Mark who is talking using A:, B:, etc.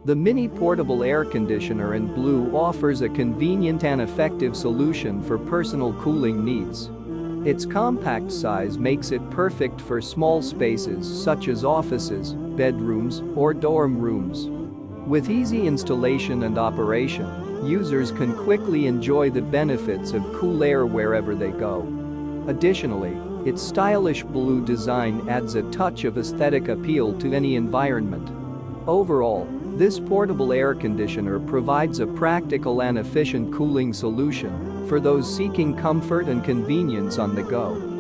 A: The Mini Portable Air Conditioner in blue offers a convenient and effective solution for personal cooling needs. Its compact size makes it perfect for small spaces such as offices, bedrooms, or dorm rooms. With easy installation and operation, users can quickly enjoy the benefits of cool air wherever they go. Additionally, its stylish blue design adds a touch of aesthetic appeal to any environment. Overall, this portable air conditioner provides a practical and efficient cooling solution for those seeking comfort and convenience on the go.